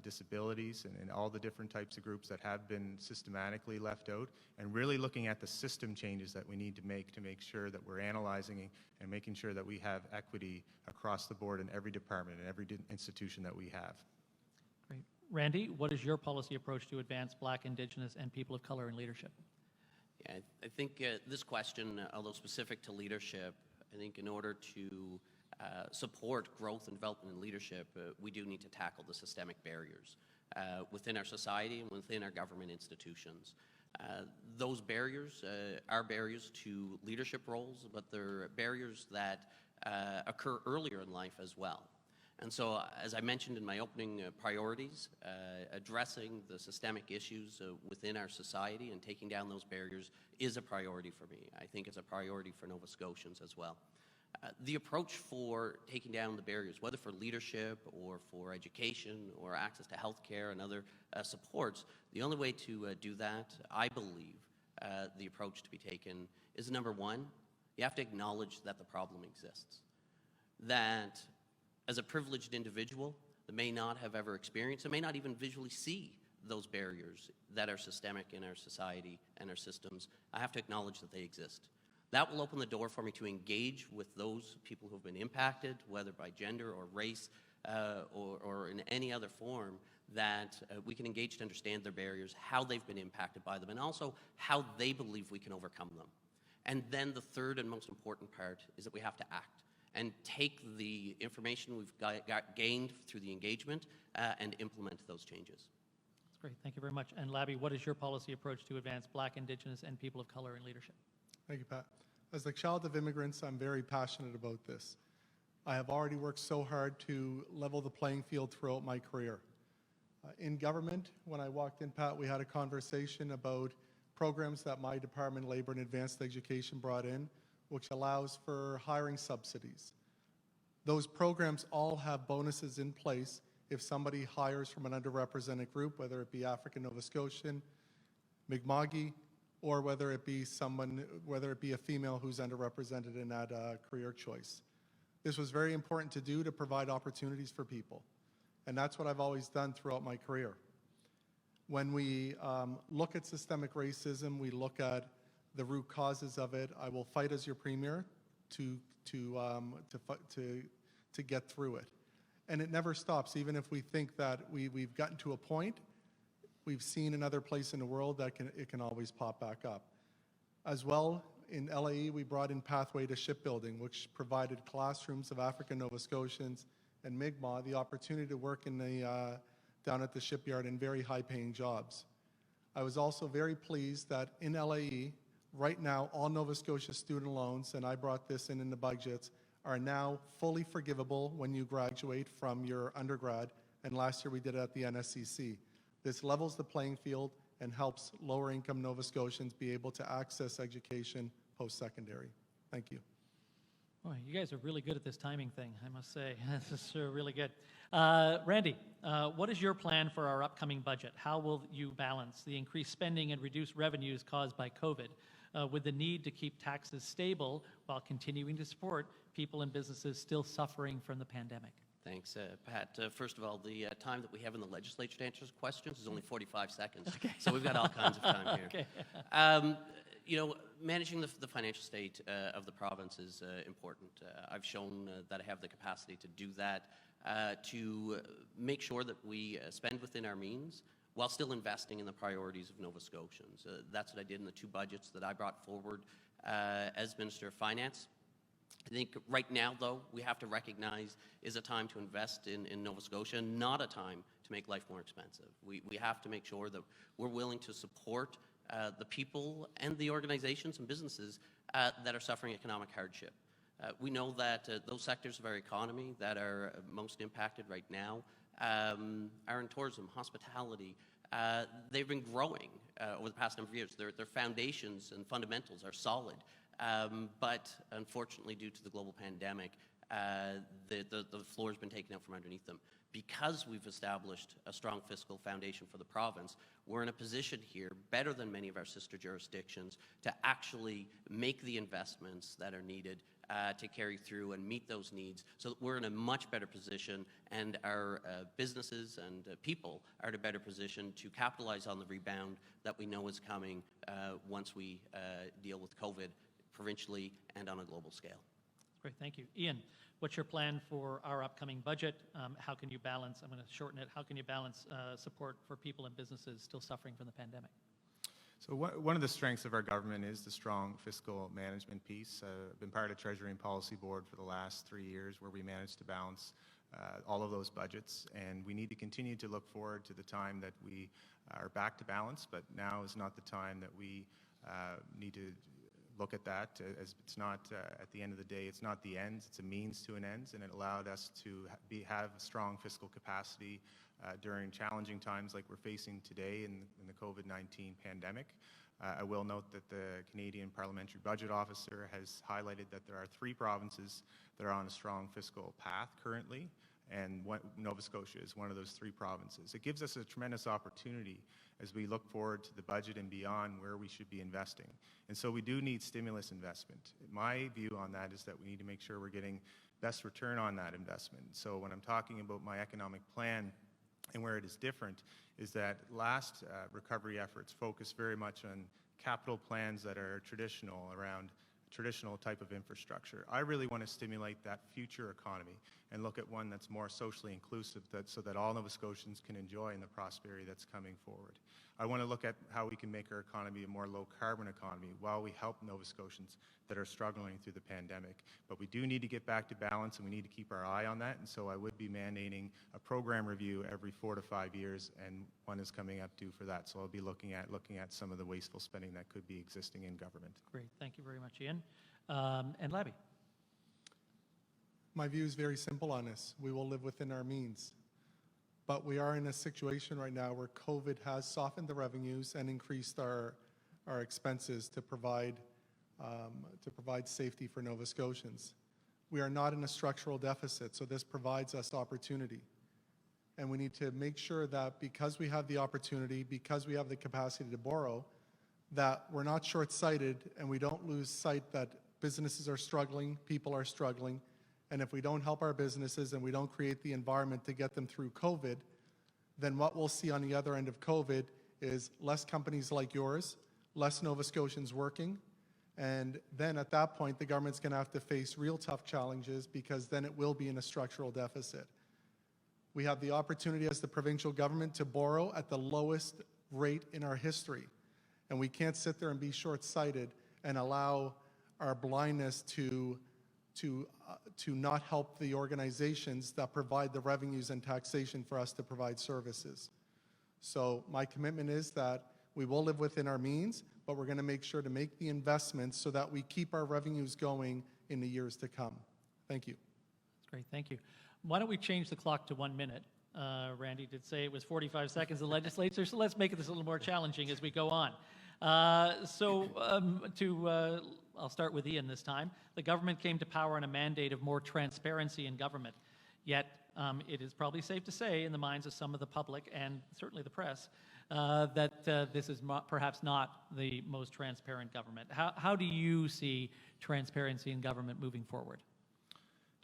disabilities and all the different types of groups that have been systematically left out, and really looking at the system changes that we need to make sure that we're analyzing and making sure that we have equity across the board in every department and every institution that we have. Great. Randy, what is your policy approach to advance Black, Indigenous, and people of color in leadership? Yeah, I think this question, although specific to leadership, I think in order to support growth and development in leadership, we do need to tackle the systemic barriers within our society and within our government institutions. Those barriers are barriers to leadership roles, but they're barriers that occur earlier in life as well. And so, as I mentioned in my opening priorities, addressing the systemic issues within our society and taking down those barriers is a priority for me. I think it's a priority for Nova Scotians as well. The approach for taking down the barriers, whether for leadership or for education or access to healthcare and other supports, the only way to do that, I believe, the approach to be taken is, number one, you have to acknowledge that the problem exists. That as a privileged individual that may not have ever experienced, and may not even visually see those barriers that are systemic in our society and our systems, I have to acknowledge that they exist. That will open the door for me to engage with those people who have been impacted, whether by gender or race or in any other form, that we can engage to understand their barriers, how they've been impacted by them, and also how they believe we can overcome them. And then the third and most important part is that we have to act and take the information we've gained through the engagement and implement those changes. That's great. Thank you very much. And Labby, what is your policy approach to advance Black, Indigenous, and people of color in leadership? Thank you, Pat. As the child of immigrants, I'm very passionate about this. I have already worked so hard to level the playing field throughout my career. In government, when I walked in, Pat, we had a conversation about programs that my Department of Labor and Advanced Education brought in, which allows for hiring subsidies. Those programs all have bonuses in place if somebody hires from an underrepresented group, whether it be African Nova Scotian, Mi'kmaq, or whether it be a female who's underrepresented in that career choice. This was very important to do to provide opportunities for people. And that's what I've always done throughout my career. When we look at systemic racism, we look at the root causes of it. I will fight as your premier to get through it. And it never stops, even if we think that we've gotten to a point. We've seen another place in the world that it can always pop back up. As well, in LAE, we brought in Pathway to Shipbuilding, which provided classrooms of African Nova Scotians and Mi'kmaq the opportunity to work down at the shipyard in very high-paying jobs. I was also very pleased that in LAE, right now, all Nova Scotia student loans, and I brought this in the budgets, are now fully forgivable when you graduate from your undergrad, and last year we did it at the NSCC. This levels the playing field and helps lower-income Nova Scotians be able to access education post-secondary. Thank you. Boy, you guys are really good at this timing thing, I must say. This is really good. Randy, what is your plan for our upcoming budget? How will you balance the increased spending and reduced revenues caused by COVID with the need to keep taxes stable while continuing to support people and businesses still suffering from the pandemic? Thanks, Pat. First of all, the time that we have in the legislature to answer questions is only 45 seconds. Okay. So we've got all kinds of time here. Okay. You know, managing the financial state of the province is important. I've shown that I have the capacity to do that, to make sure that we spend within our means while still investing in the priorities of Nova Scotians. That's what I did in the 2 budgets that I brought forward as Minister of Finance. I think right now, though, we have to recognize is a time to invest in Nova Scotia, not a time to make life more expensive. We have to make sure that we're willing to support the people and the organizations and businesses that are suffering economic hardship. We know that those sectors of our economy that are most impacted right now are in tourism, hospitality. They've been growing over the past number of years. Their foundations and fundamentals are solid. But unfortunately, due to the global pandemic, the floor has been taken out from underneath them. Because we've established a strong fiscal foundation for the province, we're in a position here, better than many of our sister jurisdictions, to actually make the investments that are needed to carry through and meet those needs, so that we're in a much better position, and our businesses and people are in a better position to capitalize on the rebound that we know is coming once we deal with COVID provincially and on a global scale. Great, thank you. Ian, what's your plan for our upcoming budget? How can you balance, I'm going to shorten it, how can you balance support for people and businesses still suffering from the pandemic? So one of the strengths of our government is the strong fiscal management piece. I've been part of Treasury and Policy Board for the last 3 years, where we managed to balance all of those budgets, and we need to continue to look forward to the time that we are back to balance, but now is not the time that we need to look at that, as it's not, at the end of the day, it's not the ends, it's a means to an ends, and it allowed us to have a strong fiscal capacity during challenging times like we're facing today in the COVID-19 pandemic. I will note that the Canadian Parliamentary Budget Officer has highlighted that there are 3 provinces that are on a strong fiscal path currently, and Nova Scotia is one of those 3 provinces. It gives us a tremendous opportunity as we look forward to the budget and beyond where we should be investing. And so we do need stimulus investment. My view on that is that we need to make sure we're getting best return on that investment. So when I'm talking about my economic plan and where it is different, is that last recovery efforts focus very much on capital plans that are traditional, around traditional type of infrastructure. I really want to stimulate that future economy and look at one that's more socially inclusive, so that all Nova Scotians can enjoy in the prosperity that's coming forward. I want to look at how we can make our economy a more low-carbon economy while we help Nova Scotians that are struggling through the pandemic. But we do need to get back to balance, and we need to keep our eye on that, and so I would be mandating a program review every 4 to 5 years, and one is coming up due for that. So I'll be looking at some of the wasteful spending that could be existing in government. Great, thank you very much, Ian. And Labby. My view is very simple on this. We will live within our means. But we are in a situation right now where COVID has softened the revenues and increased our expenses to provide safety for Nova Scotians. We are not in a structural deficit, so this provides us opportunity. And we need to make sure that because we have the opportunity, because we have the capacity to borrow, that we're not short-sighted and we don't lose sight that businesses are struggling, people are struggling, and if we don't help our businesses and we don't create the environment to get them through COVID, then what we'll see on the other end of COVID is less companies like yours, less Nova Scotians working, and then at that point the government's going to have to face real tough challenges, because then it will be in a structural deficit. We have the opportunity as the provincial government to borrow at the lowest rate in our history, and we can't sit there and be short-sighted and allow our blindness to not help the organizations that provide the revenues and taxation for us to provide services. So my commitment is that we will live within our means, but we're going to make sure to make the investments so that we keep our revenues going in the years to come. Thank you. That's great, thank you. Why don't we change the clock to 1 minute? Randy did say it was 45 seconds in the legislature, so let's make this a little more challenging as we go on. To I'll start with Ian this time. The government came to power on a mandate of more transparency in government. Yet, it is probably safe to say in the minds of some of the public and certainly the press that this is perhaps not the most transparent government. How do you see transparency in government moving forward?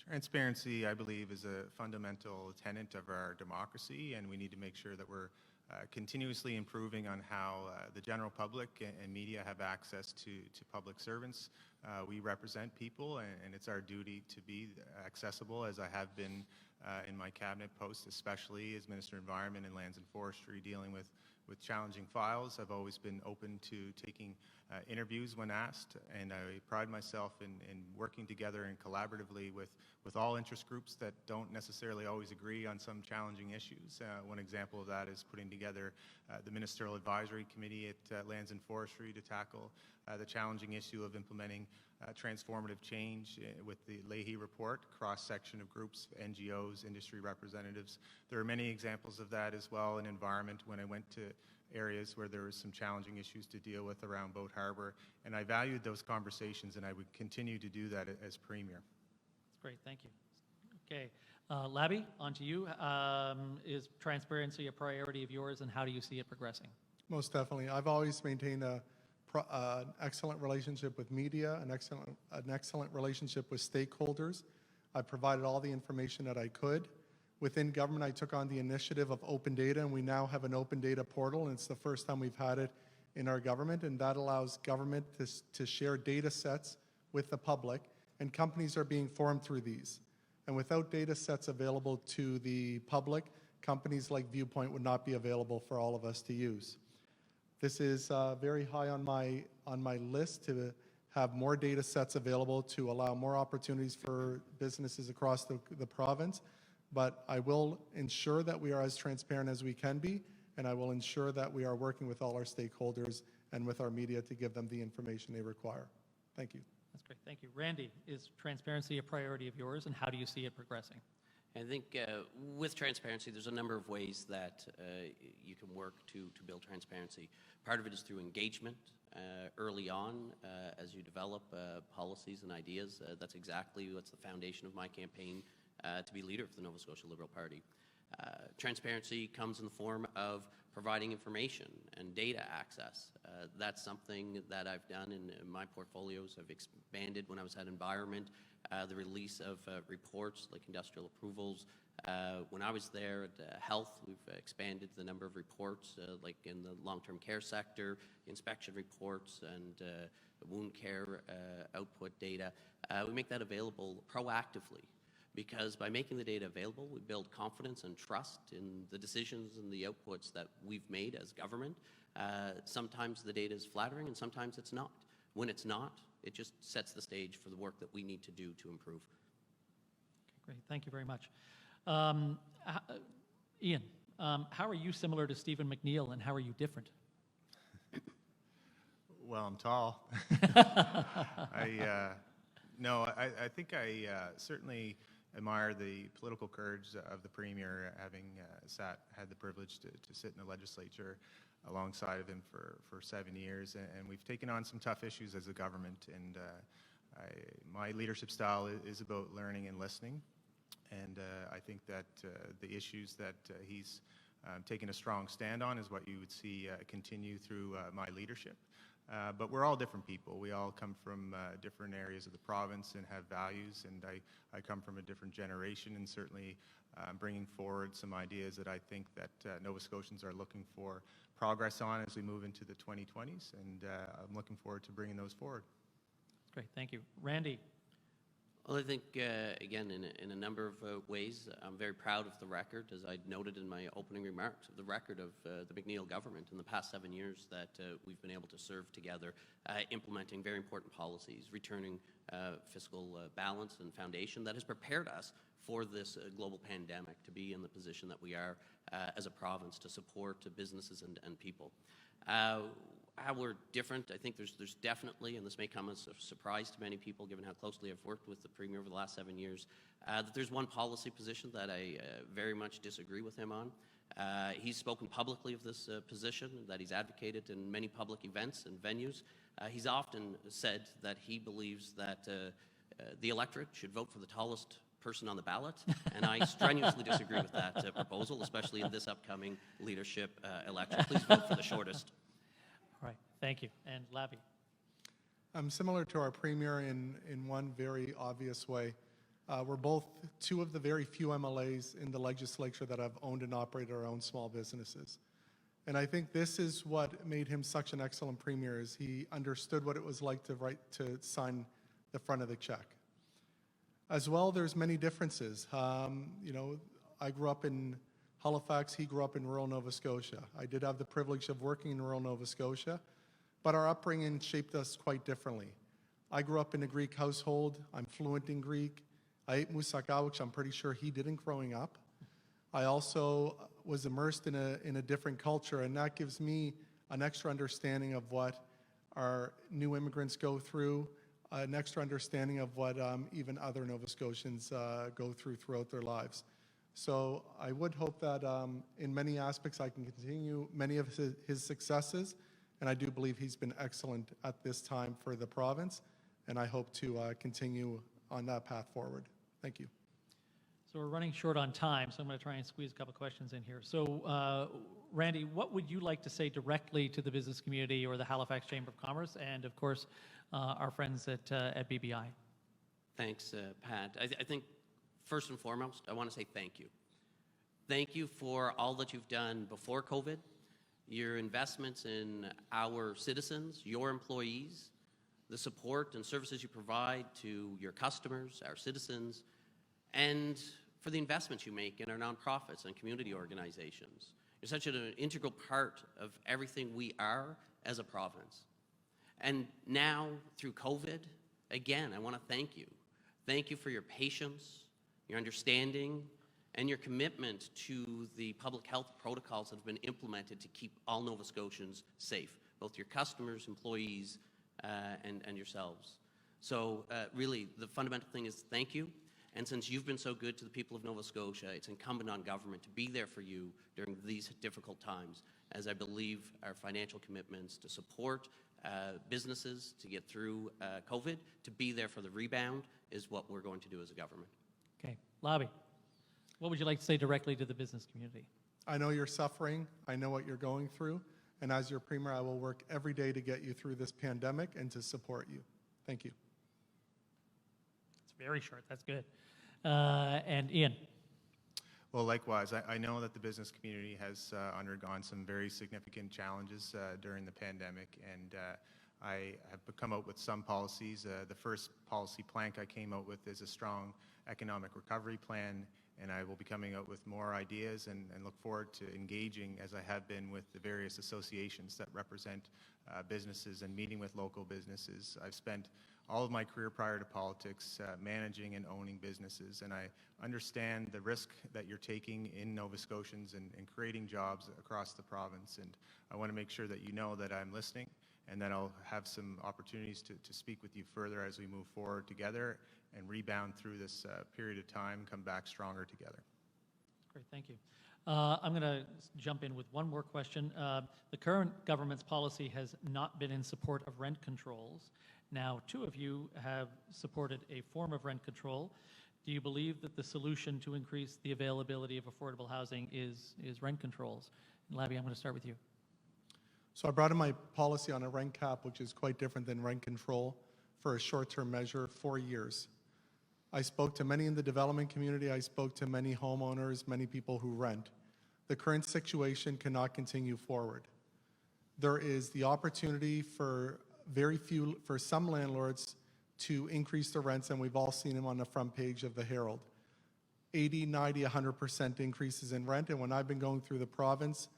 Transparency, I believe, is a fundamental tenet of our democracy, and we need to make sure that we're continuously improving on how the general public and media have access to public servants. We represent people, and it's our duty to be accessible, as I have been in my cabinet post, especially as Minister of Environment and Lands and Forestry, dealing with challenging files. I've always been open to taking interviews when asked, and I pride myself in working together and collaboratively with all interest groups that don't necessarily always agree on some challenging issues. One example of that is putting together the Ministerial Advisory Committee at Lands and Forestry to tackle the challenging issue of implementing transformative change with the Leahy report, cross-section of groups, NGOs, industry representatives. There are many examples of that as well in environment when I went to areas where there was some challenging issues to deal with around Boat Harbour, and I valued those conversations, and I would continue to do that as Premier. That's great, thank you. Okay, Labby, on to you. Is transparency a priority of yours, and how do you see it progressing? Most definitely. I've always maintained an excellent relationship with media, an excellent relationship with stakeholders. I provided all the information that I could. Within government, I took on the initiative of open data, and we now have an open data portal, and it's the first time we've had it in our government, and that allows government to share data sets with the public, and companies are being formed through these. And without data sets available to the public, companies like Viewpoint would not be available for all of us to use. This is very high on my list to have more data sets available to allow more opportunities for businesses across the province. But I will ensure that we are as transparent as we can be, and I will ensure that we are working with all our stakeholders and with our media to give them the information they require. Thank you. That's great, thank you. Randy, is transparency a priority of yours, and how do you see it progressing? I think with transparency, there's a number of ways that you can work to build transparency. Part of it is through engagement early on as you develop policies and ideas. That's exactly what's the foundation of my campaign to be leader of the Nova Scotia Liberal Party. Transparency comes in the form of providing information and data access. That's something that I've done in my portfolios. I've expanded when I was at Environment, the release of reports like industrial approvals. When I was there at Health, we've expanded the number of reports like in the long-term care sector, inspection reports and wound care output data. We make that available proactively, because by making the data available, we build confidence and trust in the decisions and the outputs that we've made as government. Sometimes the data is flattering and sometimes it's not. When it's not, it just sets the stage for the work that we need to do to improve. Okay, great, thank you very much. Ian, how are you similar to Stephen McNeil, and how are you different? Well, I'm tall. I think I certainly admire the political courage of the Premier, having had the privilege to sit in the Legislature alongside of him for 7 years, and we've taken on some tough issues as a government, and my leadership style is about learning and listening, and I think that the issues that he's taken a strong stand on is what you would see continue through my leadership. But we're all different people. We all come from different areas of the province and have values, and I come from a different generation, and certainly bringing forward some ideas that I think that Nova Scotians are looking for progress on as we move into the 2020s, and I'm looking forward to bringing those forward. Great, thank you. Randy? Well, I think, again, in a number of ways, I'm very proud of the record, as I noted in my opening remarks, of the record of the McNeil government in the past 7 years that we've been able to serve together, implementing very important policies, returning fiscal balance and foundation that has prepared us for this global pandemic to be in the position that we are as a province to support businesses and people. How we're different, I think there's definitely, and this may come as a surprise to many people given how closely I've worked with the Premier over the last 7 years, that there's one policy position that I very much disagree with him on. He's spoken publicly of this position, that he's advocated in many public events and venues. He's often said that he believes that the electorate should vote for the tallest person on the ballot, and I strenuously disagree with that proposal, especially in this upcoming leadership election. Please vote for the shortest. All right, thank you. And Labby. I'm similar to our Premier in one very obvious way. We're both two of the very few MLAs in the legislature that have owned and operated our own small businesses. And I think this is what made him such an excellent Premier, is he understood what it was like to sign the front of the check. As well, there's many differences. You know, I grew up in Halifax, he grew up in rural Nova Scotia. I did have the privilege of working in rural Nova Scotia, but our upbringing shaped us quite differently. I grew up in a Greek household. I'm fluent in Greek. I ate moussaka, which I'm pretty sure he didn't growing up. I also was immersed in a different culture, and that gives me an extra understanding of what our new immigrants go through, an extra understanding of what even other Nova Scotians go through throughout their lives. So I would hope that in many aspects I can continue many of his successes, and I do believe he's been excellent at this time for the province, and I hope to continue on that path forward. Thank you. So we're running short on time, so I'm going to try and squeeze a couple questions in here. So Randy, what would you like to say directly to the business community or the Halifax Chamber of Commerce and, of course, our friends at BBI? Thanks, Pat. I think, first and foremost, I want to say thank you. Thank you for all that you've done before COVID, your investments in our citizens, your employees, the support and services you provide to your customers, our citizens, and for the investments you make in our nonprofits and community organizations. You're such an integral part of everything we are as a province. And now, through COVID, again, I want to thank you. Thank you for your patience, your understanding, and your commitment to the public health protocols that have been implemented to keep all Nova Scotians safe, both your customers, employees, and yourselves. So really, the fundamental thing is thank you. And since you've been so good to the people of Nova Scotia, it's incumbent on government to be there for you during these difficult times, as I believe our financial commitments to support businesses to get through COVID, to be there for the rebound, is what we're going to do as a government. Okay. Labby, what would you like to say directly to the business community? I know you're suffering. I know what you're going through. And as your Premier, I will work every day to get you through this pandemic and to support you. Thank you. It's very short. That's good. And Ian. Well, likewise, I know that the business community has undergone some very significant challenges during the pandemic, and I have come out with some policies. The first policy plank I came out with is a strong economic recovery plan, and I will be coming out with more ideas and look forward to engaging, as I have been, with the various associations that represent businesses and meeting with local businesses. I've spent all of my career prior to politics managing and owning businesses, and I understand the risk that you're taking in Nova Scotians and creating jobs across the province, and I want to make sure that you know that I'm listening and that I'll have some opportunities to speak with you further as we move forward together and rebound through this period of time, come back stronger together. Great, thank you. I'm going to jump in with one more question. The current government's policy has not been in support of rent controls. Now, two of you have supported a form of rent control. Do you believe that the solution to increase the availability of affordable housing is rent controls? And Labby, I'm going to start with you. So I brought in my policy on a rent cap, which is quite different than rent control, for a short-term measure, 4 years. I spoke to many in the development community. I spoke to many homeowners, many people who rent. The current situation cannot continue forward. There is the opportunity for some landlords to increase the rents, and we've all seen them on the front page of the Herald. 80, 90, 100% increases in rent, and when I've been going through the province,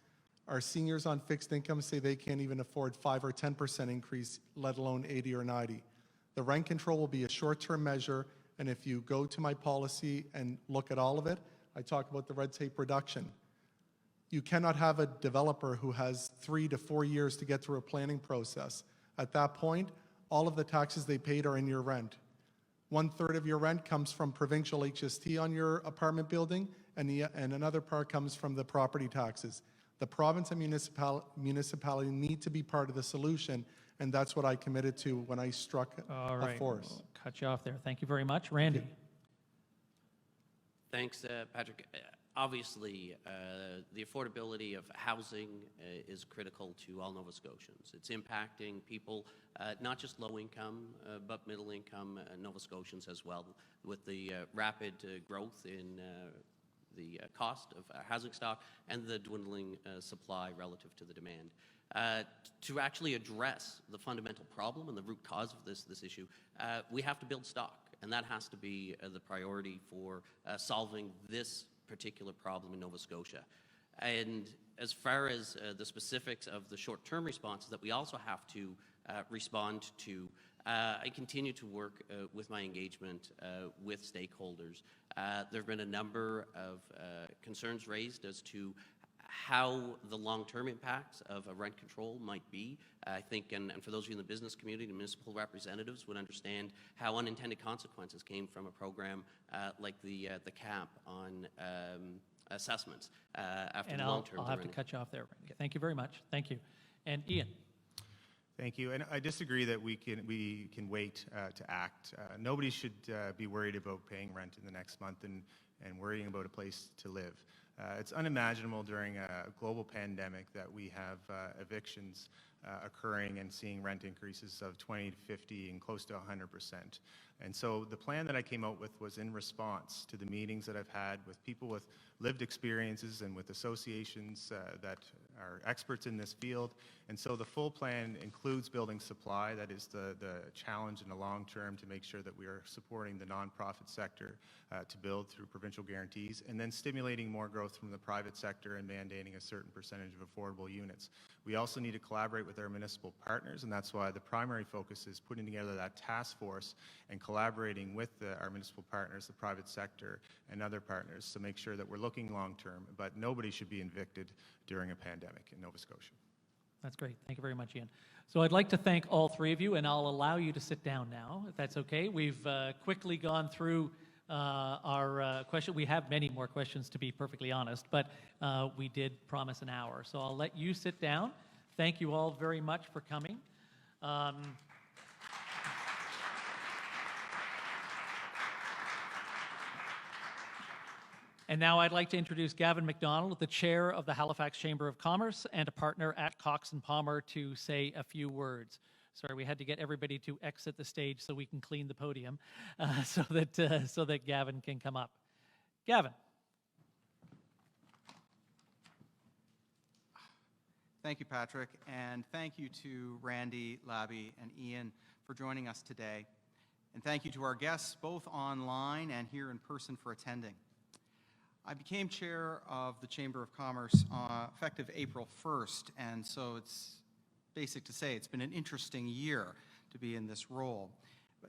our seniors on fixed income say they can't even afford 5 or 10% increase, let alone 80 or 90. The rent control will be a short-term measure, and if you go to my policy and look at all of it, I talk about the red tape reduction. You cannot have a developer who has 3 to 4 years to get through a planning process. At that point, all of the taxes they paid are in your rent. 1/3 of your rent comes from provincial HST on your apartment building, and another part comes from the property taxes. The province and municipality need to be part of the solution, and that's what I committed to when I struck All a right, force. we'll cut you off there. Thank you very much. Randy? Thanks, Patrick. Obviously, the affordability of housing is critical to all Nova Scotians. It's impacting people, not just low income, but middle income Nova Scotians as well, with the rapid growth in the cost of housing stock and the dwindling supply relative to the demand. To actually address the fundamental problem and the root cause of this issue, we have to build stock, and that has to be the priority for solving this particular problem in Nova Scotia. And as far as the specifics of the short-term responses that we also have to respond to, I continue to work with my engagement with stakeholders. There have been a number of concerns raised as to how the long-term impacts of a rent control might be. I think, and for those of you in the business community, the municipal representatives would understand how unintended consequences came from a program like the cap on assessments after And the long-term. I'll have to cut you off there, Randy. Thank you very much. Thank you. And Ian? Thank you. And I disagree that we can wait to act. Nobody should be worried about paying rent in the next month and worrying about a place to live. It's unimaginable during a global pandemic that we have evictions occurring and seeing rent increases of 20 to 50 and close to 100%. And so the plan that I came out with was in response to the meetings that I've had with people with lived experiences and with associations that are experts in this field. And so the full plan includes building supply. That is the challenge in the long term, to make sure that we are supporting the nonprofit sector to build through provincial guarantees, and then stimulating more growth from the private sector and mandating a certain percentage of affordable units. We also need to collaborate with our municipal partners, and that's why the primary focus is putting together that task force and collaborating with our municipal partners, the private sector, and other partners to make sure that we're looking long term, but nobody should be evicted during a pandemic in Nova Scotia. That's great. Thank you very much, Ian. So I'd like to thank all three of you, and I'll allow you to sit down now, if that's okay. We've quickly gone through our question. We have many more questions, to be perfectly honest, but we did promise an hour. So I'll let you sit down. Thank you all very much for coming. And now I'd like to introduce Gavin McDonald, the chair of the Halifax Chamber of Commerce and a partner at Cox & Palmer, to say a few words. Sorry, we had to get everybody to exit the stage so we can clean the podium so that Gavin can come up. Gavin. Thank you, Patrick, and thank you to Randy, Labby, and Ian for joining us today. And thank you to our guests, both online and here in person, for attending. I became chair of the Chamber of Commerce effective April 1st, and so it's basic to say it's been an interesting year to be in this role.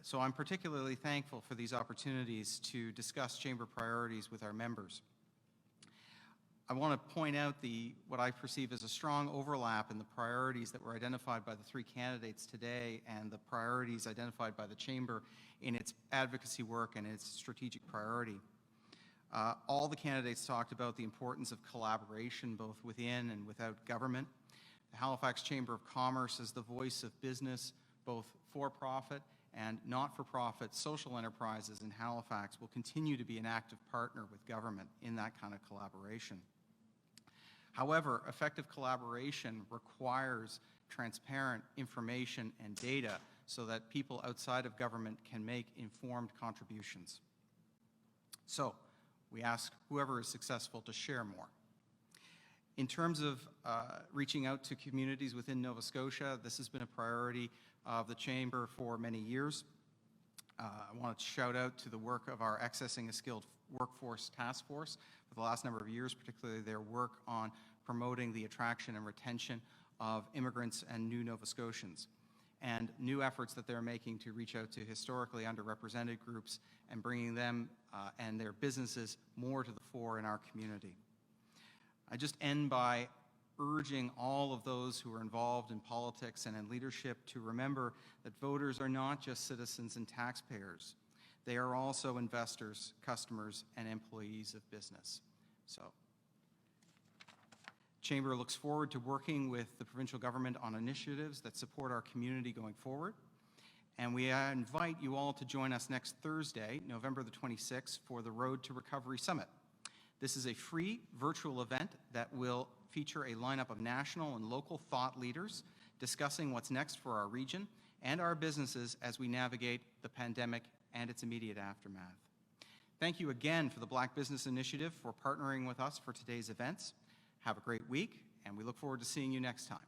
So I'm particularly thankful for these opportunities to discuss Chamber priorities with our members. I want to point out what I perceive as a strong overlap in the priorities that were identified by the three candidates today and the priorities identified by the Chamber in its advocacy work and its strategic priority. All the candidates talked about the importance of collaboration both within and without government. The Halifax Chamber of Commerce is the voice of business, both for-profit and not-for-profit social enterprises in Halifax will continue to be an active partner with government in that kind of collaboration. However, effective collaboration requires transparent information and data so that people outside of government can make informed contributions. So, we ask whoever is successful to share more. In terms of reaching out to communities within Nova Scotia, this has been a priority of the Chamber for many years. I want to shout out to the work of our Accessing a Skilled Workforce Task Force for the last number of years, particularly their work on promoting the attraction and retention of immigrants and new Nova Scotians, and new efforts that they're making to reach out to historically underrepresented groups and bringing them and their businesses more to the fore in our community. I just end by urging all of those who are involved in politics and in leadership to remember that voters are not just citizens and taxpayers. They are also investors, customers, and employees of business. So, Chamber looks forward to working with the provincial government on initiatives that support our community going forward. And we invite you all to join us next Thursday, November the 26th, for the Road to Recovery Summit. This is a free virtual event that will feature a lineup of national and local thought leaders discussing what's next for our region and our businesses as we navigate the pandemic and its immediate aftermath. Thank you again for the Black Business Initiative for partnering with us for today's events. Have a great week, and we look forward to seeing you next time.